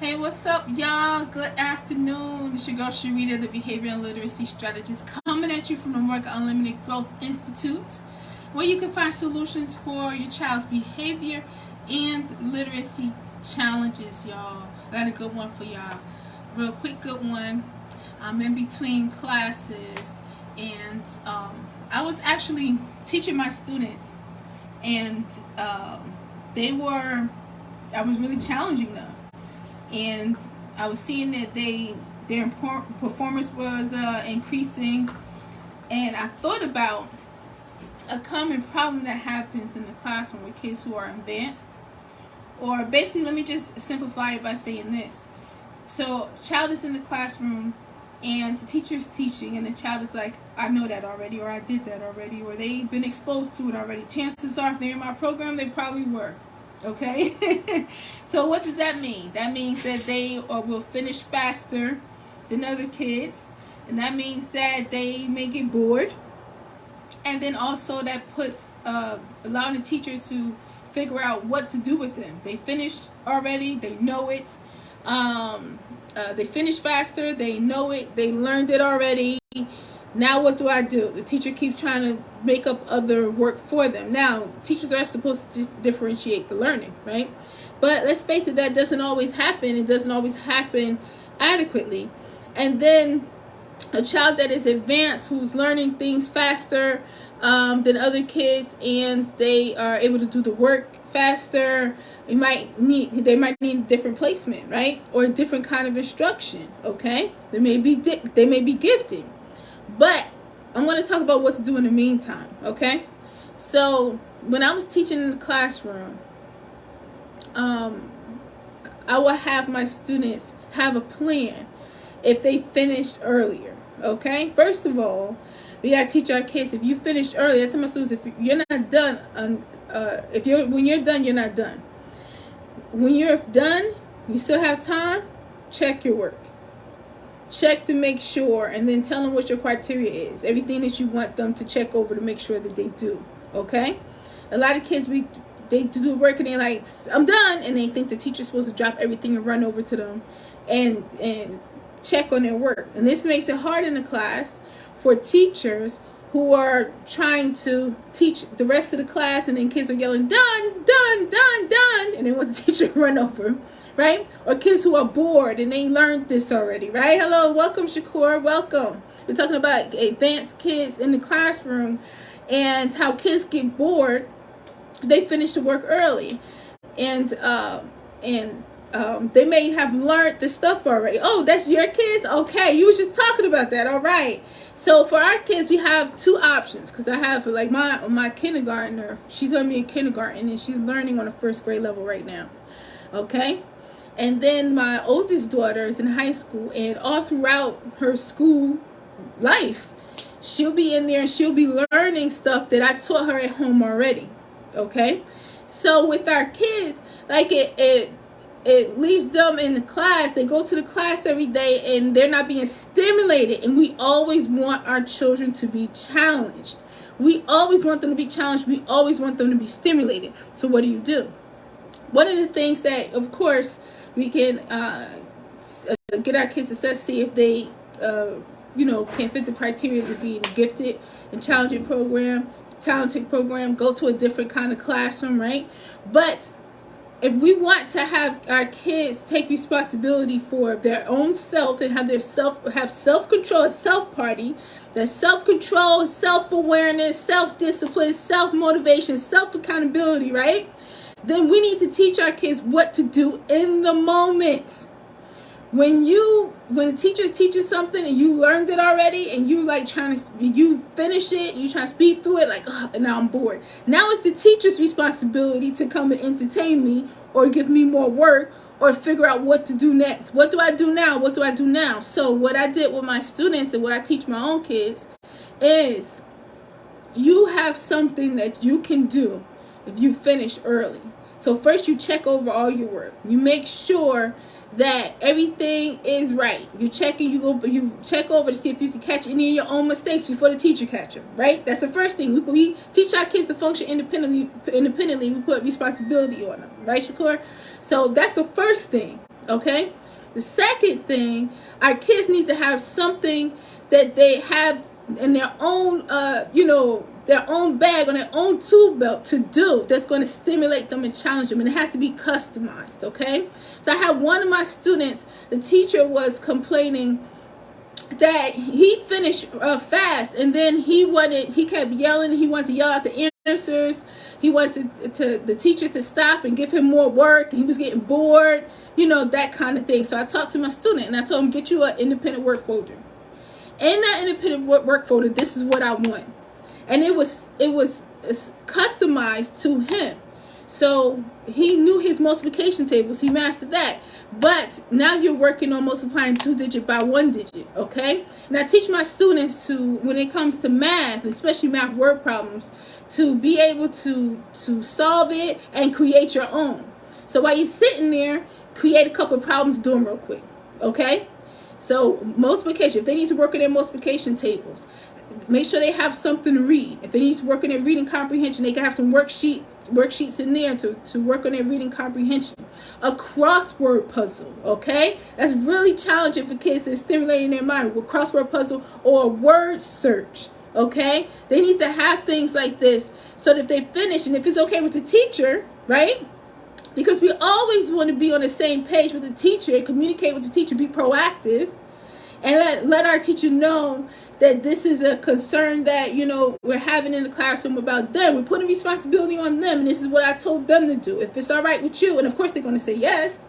Hey, what's up, y'all? Good afternoon. It's your girl Sharita, the Behavior and Literacy Strategist, coming at you from the Work Unlimited Growth Institute, where you can find solutions for your child's behavior and literacy challenges, y'all. I got a good one for y'all. Real quick, good one. I'm in between classes, and I was actually teaching my students, and they were, I was really challenging them, and I was seeing that their performance was increasing, and I thought about a common problem that happens in the classroom with kids who are advanced. Or basically, let me just simplify it by saying this. So, child is in the classroom, and the teacher's teaching, and the child is like, I know that already, or I did that already, or they've been exposed to it already. Chances are, if they're in my program, they probably were. Okay? So what does that mean? That means that they will finish faster than other kids, and that means that they may get bored, and then also that puts allowing the teachers to figure out what to do with them. They finished already, they know it. They finish faster, they know it, they learned it already. Now what do I do? The teacher keeps trying to make up other work for them. Now, teachers are supposed to differentiate the learning, right? But let's face it, that doesn't always happen. It doesn't always happen adequately. And then a child that is advanced, who's learning things faster than other kids, and they are able to do the work faster, they might need different placement, right? Or a different kind of instruction, okay? They may be gifted. But I'm going to talk about what to do in the meantime, okay? So when I was teaching in the classroom, I would have my students have a plan if they finished earlier, okay? First of all, we got to teach our kids, if you finished early, I tell my students, if you're not done, when you're done, you're not done. When you're done, you still have time, check your work. Check to make sure, and then tell them what your criteria is. Everything that you want them to check over to make sure that they do. Okay? A lot of kids, they do work and they're like, I'm done, and they think the teacher's supposed to drop everything and run over to them and check on their work. And this makes it hard in the class for teachers who are trying to teach the rest of the class, and then kids are yelling, done, done, done, done, and they want the teacher to run over. Right? Or kids who are bored and they learned this already, right? Hello, welcome, Shakur, welcome. We're talking about advanced kids in the classroom and how kids get bored. They finish the work early, and they may have learned the stuff already. Oh, that's your kids? Okay, you was just talking about that. All right. So for our kids, we have two options, because I have, like, my kindergartner, she's going to be in kindergarten, and she's learning on a first grade level right now. Okay? And then my oldest daughter is in high school, and all throughout her school life, she'll be in there and she'll be learning stuff that I taught her at home already. Okay? So with our kids, like it leaves them in the class. They go to the class every day and they're not being stimulated. And we always want our children to be challenged. We always want them to be challenged. We always want them to be stimulated. So what do? One of the things that, of course, we can get our kids to see if they, can fit the criteria to be in a gifted and talented program, go to a different kind of classroom, right? But if we want to have our kids take responsibility for their own self and have self-control, a self-party, that self-control, self-awareness, self-discipline, self-motivation, self-accountability, right? Then we need to teach our kids what to do in the moment. When the teacher is teaching something and you learned it already, and you finish it, you try to speed through it, like, oh, and now I'm bored. Now it's the teacher's responsibility to come and entertain me, or give me more work, or figure out what to do next. What do I do now? What do I do now? So what I did with my students, and what I teach my own kids, is you have something that you can do if you finish early. So first, you check over all your work. You make sure that everything is right. You check over to see if you can catch any of your own mistakes before the teacher catch them, right? That's the first thing. We teach our kids to function independently. We put responsibility on them, right, Shakur? So that's the first thing. Okay? The second thing, our kids need to have something that they have in their own, their own bag on their own tool belt to do that's going to stimulate them and challenge them, and it has to be customized. Okay? So I had one of my students, the teacher was complaining that he finished fast, and then he kept yelling. He wanted to yell out the answers. He wanted to the teacher to stop and give him more work. He was getting bored, that kind of thing. So I talked to my student and I told him, get you an independent work folder. In that independent work folder, this is what I want. And it was customized to him. So he knew his multiplication tables. He mastered that. But now you're working on multiplying 2 digit by 1 digit, okay? And I teach my students to, when it comes to math, especially math word problems, to be able to solve it and create your own. So while you're sitting there, create a couple of problems, do them real quick, okay? So multiplication, if they need to work on their multiplication tables, make sure they have something to read. If they need to work on their reading comprehension, they can have some worksheets in there to work on their reading comprehension. A crossword puzzle, okay? That's really challenging for kids and stimulating their mind. With crossword puzzle or a word search, okay? They need to have things like this so that if they finish, and if it's okay with the teacher, right? Because we always want to be on the same page with the teacher and communicate with the teacher, be proactive, and let our teacher know that this is a concern that, we're having in the classroom about them. We're putting responsibility on them, and this is what I told them to do. If it's all right with you, and of course they're going to say yes,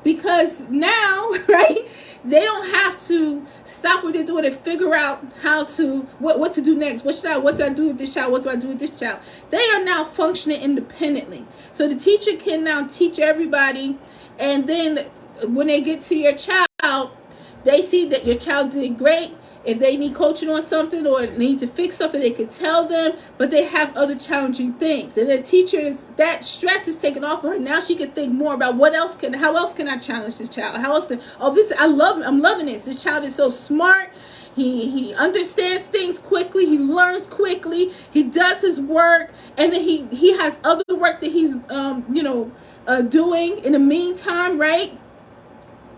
because now, right, they don't have to stop what they're doing and figure out how to, what to do next. What do I do with this child? What do I do with this child? They are now functioning independently. So the teacher can now teach everybody, and then when they get to your child, they see that your child did great. If they need coaching on something or need to fix something, they can tell them, but they have other challenging things. And the teachers, that stress is taken off of her. Now she can think more about how else can I challenge this child? I'm loving this. This child is so smart. He understands things quickly. He learns quickly. He does his work. And then he has other work that he's, doing in the meantime, right?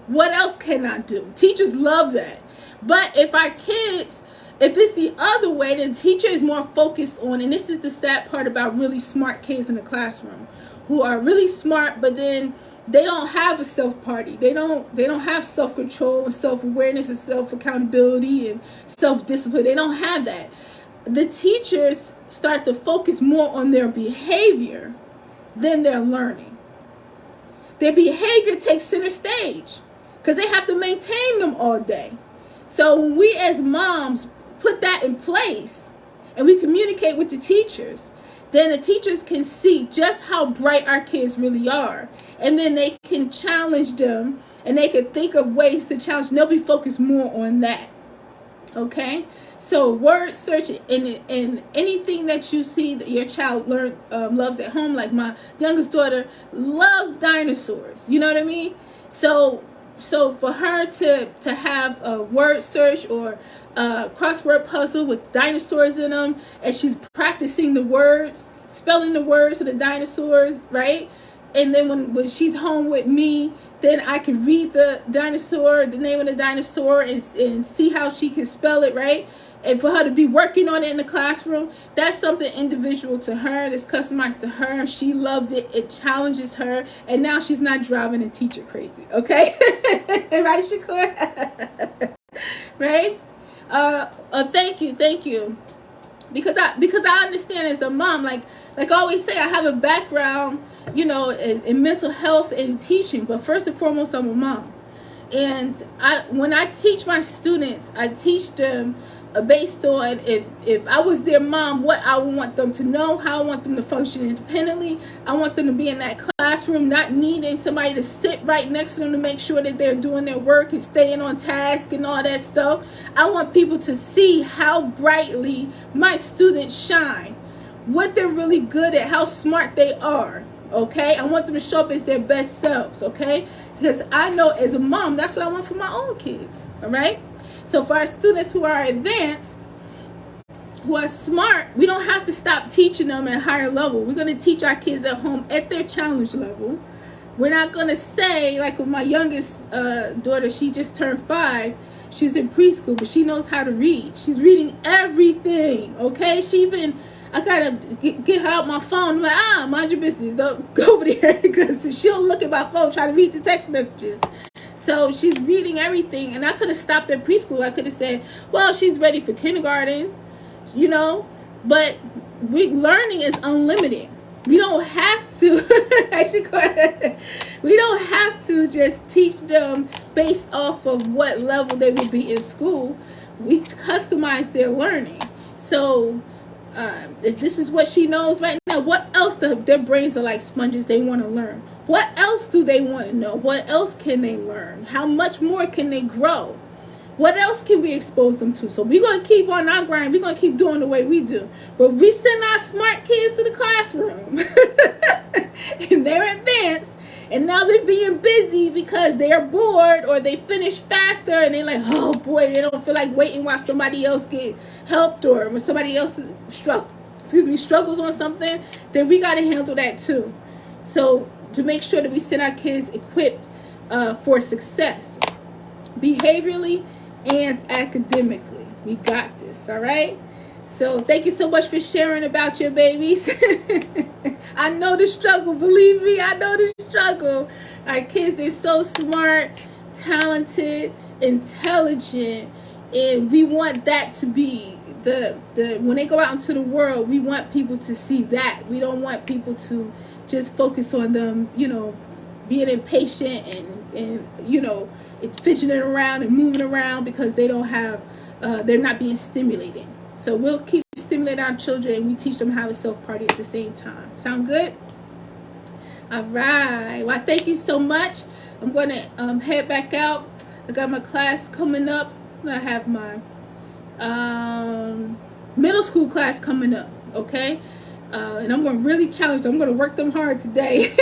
What else can I do? Teachers love that. But if it's the other way, the teacher is more focused on, and this is the sad part about really smart kids in the classroom, who are really smart, but then they don't have a self-party. They don't have self-control and self-awareness and self-accountability and self-discipline. They don't have that. The teachers start to focus more on their behavior than their learning. Their behavior takes center stage because they have to maintain them all day. So when we as moms put that in place and we communicate with the teachers, then the teachers can see just how bright our kids really are. And then they can challenge them, and they can think of ways to challenge. They'll be focused more on that. Okay? So word search and anything that you see that your child loves at home, like my youngest daughter loves dinosaurs. You know what I mean? So for her to have a word search or a crossword puzzle with dinosaurs in them, and she's practicing the words, spelling the words of the dinosaurs, right? And then when she's home with me, then I can read the name of the dinosaur, and see how she can spell it, right? And for her to be working on it in the classroom, that's something individual to her, that's customized to her. She loves it. It challenges her. And now she's not driving a teacher crazy, okay? Right, Shakur? Right? Thank you. Because I understand as a mom, like I always say, I have a background, in mental health and teaching. But first and foremost, I'm a mom. And when I teach my students, I teach them based on if I was their mom, what I would want them to know, how I want them to function independently. I want them to be in that classroom, not needing somebody to sit right next to them to make sure that they're doing their work and staying on task and all that stuff. I want people to see how brightly my students shine, what they're really good at, how smart they are. Okay, I want them to show up as their best selves. Okay, because I know as a mom, that's what I want for my own kids. All right. So for our students who are advanced, who are smart, we don't have to stop teaching them at a higher level. We're going to teach our kids at home at their challenge level. We're not going to say, like with my youngest daughter, she just turned 5. She's in preschool, but she knows how to read. She's reading everything, okay? I gotta get her out my phone. I'm like, mind your business. Don't go over there, because she'll look at my phone, try to read the text messages. So she's reading everything, and I could have stopped at preschool. I could have said, well, she's ready for kindergarten, you know, but learning is unlimited. We don't have to, we don't have to just teach them based off of what level they would be in school. We customize their learning. So if this is what she knows right now, what else? Their brains are like sponges. They want to learn. What else do they want to know? What else can they learn? How much more can they grow? What else can we expose them to? So we're going to keep on our grind. We're going to keep doing the way we do. But we send our smart kids to the classroom. And they're advanced. And now they're being busy because they're bored, or they finish faster, and they're like, oh boy, they don't feel like waiting while somebody else get helped, or when somebody else struggles on something, then we got to handle that too. So to make sure that we send our kids equipped for success, behaviorally and academically. We got this, all right? So thank you so much for sharing about your babies. I know the struggle. Believe me, I know the struggle. Our kids, they're so smart, talented, intelligent, and we want that to be the when they go out into the world, we want people to see that. We don't want people to just focus on them, you know, being impatient and you know, fidgeting around and moving around because they don't have they're not being stimulated. So we'll keep stimulating our children, and we teach them how to self-party at the same time. Sound good? All right. Well, thank you so much. I'm going to head back out. I got my class coming up. I have my middle school class coming up, okay? And I'm going to really challenge them. I'm going to work them hard today.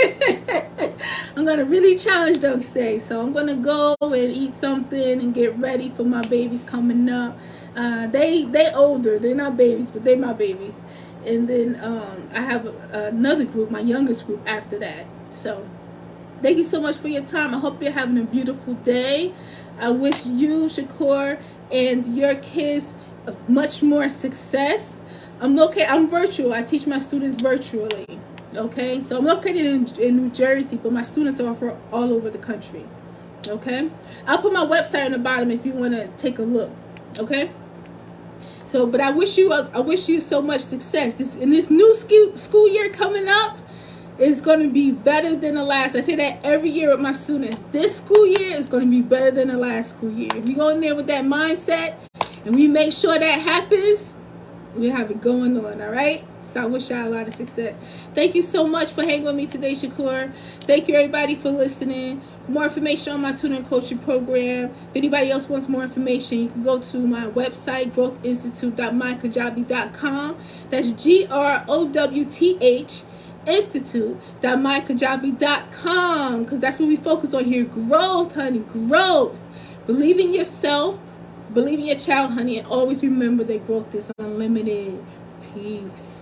I'm going to really challenge them today. So I'm going to go and eat something and get ready for my babies coming up. They older. They're not babies, but they're my babies. And then I have another group, my youngest group, after that. So thank you so much for your time. I hope you're having a beautiful day. I wish you, Shakur, and your kids much more success. I'm virtual. I teach my students virtually. Okay, so I'm located in New Jersey, but my students are from all over the country. Okay, I'll put my website on the bottom if you want to take a look. Okay. So, but I wish you so much success. This new school year coming up is going to be better than the last. I say that every year with my students. This school year is going to be better than the last school year. If we go in there with that mindset and we make sure that happens, we have it going on. All right. So I wish y'all a lot of success. Thank you so much for hanging with me today, Shakur. Thank you everybody for listening. For more information on my tutoring coaching program, if anybody else wants more information, you can go to my website, growthinstitute.mykajabi.com. That's GROWTH institute.mykajabi.com, because that's what we focus on here. Growth, honey, growth. Believe in yourself, believe in your child, honey, and always remember that growth is unlimited. Peace.